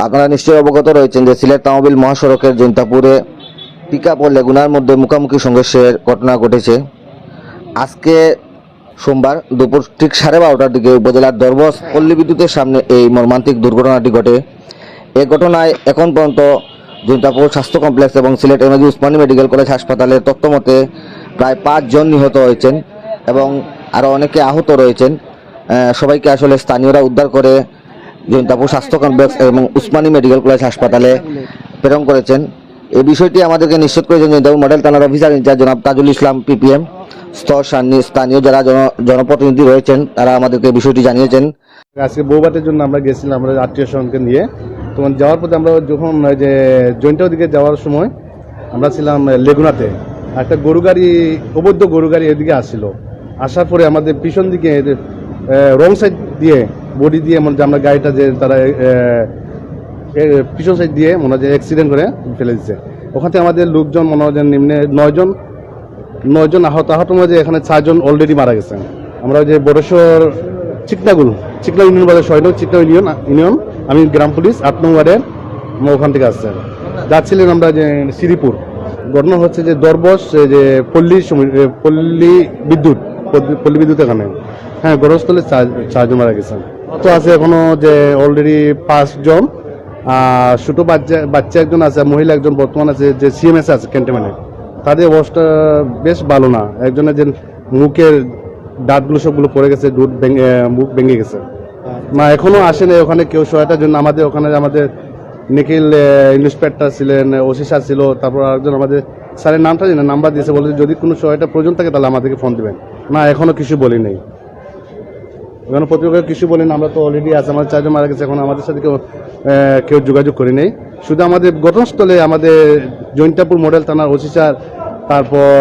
আপনারা নিশ্চয়ই অবগত রয়েছেন যে সিলেট তামাবিল মহাসড়কের জৈন্তাপুরে পিকআপ ও লেগুনার মধ্যে মুখোমুখি সংঘর্ষের ঘটনা ঘটেছে। আজকে সোমবার দুপুর ঠিক 12:30টার দিকে উপজেলার দরবস পল্লী বিদ্যুতের সামনে এই মর্মান্তিক দুর্ঘটনাটি ঘটে। এই ঘটনায় এখন পর্যন্ত জৈন্তাপুর স্বাস্থ্য কমপ্লেক্স এবং Sylhet MAG Usmani medical college হাসপাতালের তথ্যমতে প্রায় 5 জন নিহত হয়েছেন এবং আরও অনেকে আহত রয়েছেন। সবাইকে আসলে স্থানীয়রা উদ্ধার করে জৈন্তাপুর স্বাস্থ্য কমপ্লেক্স এবং উসমানী মেডিকেল কলেজ হাসপাতালে প্রেরণ করেছেন। এই বিষয়টি আমাদেরকে নিশ্চিত করেছেন জৈন্তাপুর মডেল থানার অফিসার ইনচার্জ জনাব তাজুল ইসলাম পিপিএম। স্থানীয় যারা জনপ্রতিনিধি রয়েছেন তারা আমাদেরকে বিষয়টি জানিয়েছেন। আজকে বৌবাতের জন্য আমরা গেছিলাম, আমরা আত্মীয় স্বজনকে নিয়ে। তখন যাওয়ার পথে আমরা যখন যে জৈন্টার দিকে যাওয়ার সময় আমরা ছিলাম লেগুনাতে, একটা গরু গাড়ি, অবৈধ গরু গাড়ি এদিকে আসছিল। আসার পরে আমাদের পিছন দিকে রং সাইড দিয়ে বডি দিয়ে আমরা গাড়িটা যে তারা পিছন সাইড দিয়ে মনে হয় যে অ্যাক্সিডেন্ট করে ফেলে দিচ্ছে। ওখান থেকে আমাদের লোকজন মনে হয় নিম্নে 9 জন আহত মধ্যে এখানে 4 জন অলরেডি মারা গেছে। আমরা যে বড়েশ্বর চিকনা ইউনিয়ন বাজার 6 নং চিকনা ইউনিয়ন, আমি গ্রাম পুলিশ 8 নং ওয়ার্ডের, ওখান থেকে আসছে। যাচ্ছিলেন আমরা যে শ্রীপুর। ঘটনা হচ্ছে যে দরবস যে পল্লী বিদ্যুৎ এখানে, হ্যাঁ, ঘটনাস্থলে 4 জন মারা গেছেন। তো আছে এখনো যে অলরেডি 5 জন, ছোট বাচ্চা একজন আছে, মহিলা একজন বর্তমান আছে যে সিএমএস আছে ক্যান্টনমেন্টে। তাদের অবস্থা বেশ ভালো না। একজনের যে মুখের দাঁতগুলো সবগুলো পড়ে গেছে, মুখ ভেঙে গেছে। না, এখনো আসেনি ওখানে কেউ সহায়তার জন্য। আমাদের নিখিল ইন্সপেক্টর ছিলেন, ওসি স্যার ছিল, তারপর আরেকজন আমাদের স্যারের নামটা জানেন, নাম্বার দিয়েছে, বলে যদি কোনো সহায়তা প্রয়োজন থাকে তাহলে আমাদেরকে ফোন দিবেন। না, এখনো কিছু বলি নেই, এখনো প্রতিপক্ষ কিছু বলি না। আমরা তো অলরেডি আছে, আমাদের 4 জন মারা গেছে, এখন আমাদের সাথে কেউ যোগাযোগ করি নেই। শুধু আমাদের ঘটনাস্থলে আমাদের জৈন্তাপুর মডেল থানার ওসি স্যার, তারপর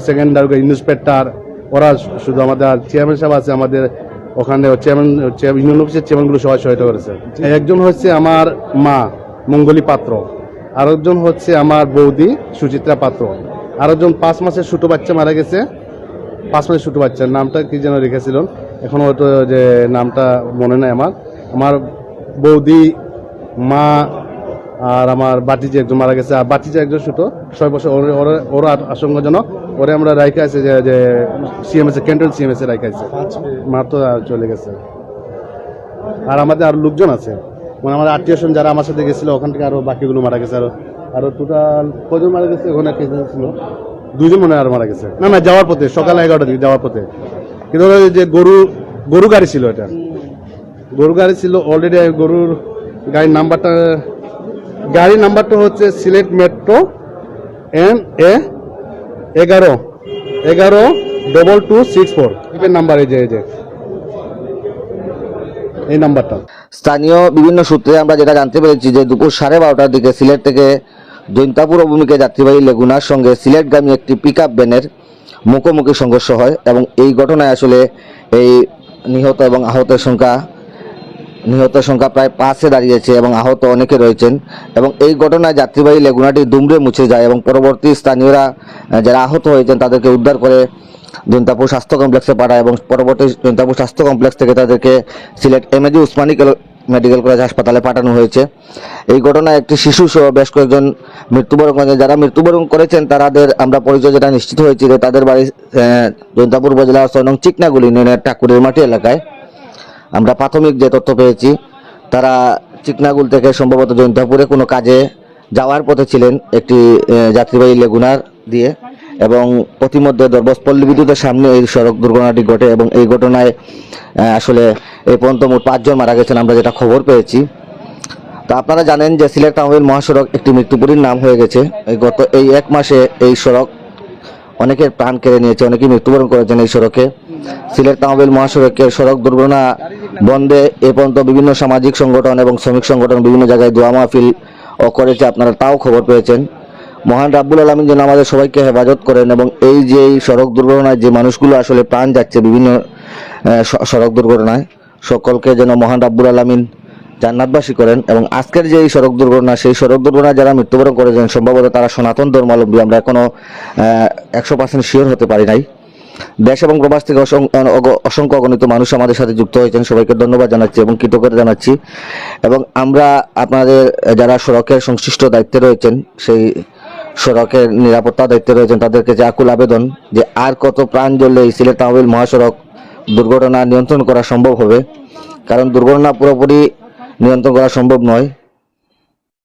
সেকেন্ডার ইন্সপেক্টর, ওরা শুধু আমাদের চেয়ারম্যান সাহেব আছে আমাদের ওখানে, ইউনিয়ন অফিসের চেয়ারম্যানগুলো সবাই সহায়তা করেছে। একজন হচ্ছে আমার মা মঙ্গলী পাত্র, আরেকজন হচ্ছে আমার বৌদি সুচিত্রা পাত্র, আরেকজন 5 মাসের ছোট বাচ্চা মারা গেছে। 5 মাসের ছোট বাচ্চার নামটা কি যেন রেখেছিলেন, এখন হয়তো যে নামটা মনে নাই আমার বৌদি, মা আর আমার বাটিজে একজন মারা গেছে। আর বাটিজে একজন ছোট 6 বছর, ওরা আশঙ্কাজনক। ওরা আমরা রাইখে আছে যে সিএমএস ক্যান্টন সিএমএস রাইখে আছে, মা তো চলে গেছে। আর আমাদের আরো লোকজন আছে, মানে আমার আত্মীয় স্বজন যারা আমার সাথে গেছিল, ওখান থেকে আরো বাকিগুলো মারা গেছে। আরো টোটাল কজন মারা গেছে ওখানে ছিল, 2 জন মনে হয় আরো মারা গেছে। না, যাওয়ার পথে সকাল 11টার দিকে যাওয়ার পথে। কিন্তু যে গরু গাড়ি ছিল, এটা গরু গাড়ি ছিল অলরেডি। গরুর গাড়ির নাম্বারটা হচ্ছে সিলেট মেট্রো NA 112264 নাম্বার। এই নাম্বারটা স্থানীয় বিভিন্ন সূত্রে আমরা যেটা জানতে পেরেছি যে দুপুর 12:30টার দিকে সিলেট থেকে জৈন্তাপুর অভিমুখে যাত্রীবাহী লেগুনার সঙ্গে সিলেটগামী একটি পিকআপ ভ্যানের মুখোমুখি সংঘর্ষ হয় এবং এই ঘটনায় আসলে এই নিহত সংখ্যা প্রায় 5-এ দাঁড়িয়েছে এবং আহত অনেকে রয়েছেন। এবং এই ঘটনায় যাত্রীবাহী লেগুনাটি দুমড়ে মুছে যায় এবং পরবর্তী স্থানীয়রা যারা আহত হয়েছেন তাদেরকে উদ্ধার করে জৈন্তাপুর স্বাস্থ্য কমপ্লেক্সে পাঠায় এবং পরবর্তী জৈন্তাপুর স্বাস্থ্য কমপ্লেক্স থেকে তাদেরকে Sylhet MAG Usmani medical college হাসপাতালে পাঠানো হয়েছে। এই ঘটনায় একটি শিশু সহ বেশ কয়েকজন মৃত্যুবরণ করেছেন। যারা মৃত্যুবরণ করেছেন তাদের আমরা পরিচয় যেটা নিশ্চিত হয়েছে যে তাদের বাড়ি জৈন্তাপুর উপজেলার 6 নং চিকনাগুলি ইউনিয়নের ঠাকুরের মাটি এলাকায়। আমরা প্রাথমিক যে তথ্য পেয়েছি, তারা চিকনাগুল থেকে সম্ভবত জৈন্তাপুরে কোনো কাজে যাওয়ার পথে ছিলেন একটি যাত্রীবাহী লেগুনার দিয়ে, এবং প্রতিমধ্যে দরবস পল্লী বিদ্যুতের সামনে এই সড়ক দুর্ঘটনাটি ঘটে এবং এই ঘটনায় আসলে এই পর্যন্ত মোট 5 জন মারা গেছেন আমরা যেটা খবর পেয়েছি। তো আপনারা জানেন যে সিলেট তামাবিল মহাসড়ক একটি মৃত্যুপুরীর নাম হয়ে গেছে। গত 1 মাসে এই সড়ক অনেকের প্রাণ কেড়ে নিয়েছে, অনেকেই মৃত্যুবরণ করেছেন এই সড়কে। সিলেট তামাবিল মহাসড়কের সড়ক দুর্ঘটনা বন্ধে এ পর্যন্ত বিভিন্ন সামাজিক সংগঠন এবং শ্রমিক সংগঠন বিভিন্ন জায়গায় দোয়া মাহফিল করেছে, আপনারা তাও খবর পেয়েছেন। মহান রাব্বুল আলামিন যেন আমাদের সবাইকে হেফাজত করেন এবং এই যে সড়ক দুর্ঘটনায় যে মানুষগুলো আসলে প্রাণ যাচ্ছে বিভিন্ন সড়ক দুর্ঘটনায়, সকলকে যেন মহান রাব্বুল আলামিন জান্নাতবাসী করেন। এবং আজকের যে এই সড়ক দুর্ঘটনা, সেই সড়ক দুর্ঘটনায় যারা মৃত্যুবরণ করেছেন সম্ভবত তারা সনাতন ধর্মাবলম্বী, আমরা এখনো 100% শিওর হতে পারি নাই। দেশ এবং প্রবাস থেকে অসংখ্য অগণিত মানুষ আমাদের সাথে যুক্ত হয়েছেন, সবাইকে ধন্যবাদ জানাচ্ছি এবং কৃতজ্ঞতা জানাচ্ছি। এবং আমরা আপনাদের যারা সড়কের সংশ্লিষ্ট দায়িত্বে রয়েছেন, সেই সড়কের নিরাপত্তা দায়িত্বে রয়েছেন, তাদের কাছে আকুল আবেদন যে আর কত প্রাণ জ্বললে এই সিলেট তাহবিল মহাসড়ক দুর্ঘটনা নিয়ন্ত্রণ করা সম্ভব হবে। কারণ দুর্ঘটনা পুরোপুরি নিয়ন্ত্রণ করা সম্ভব নয়,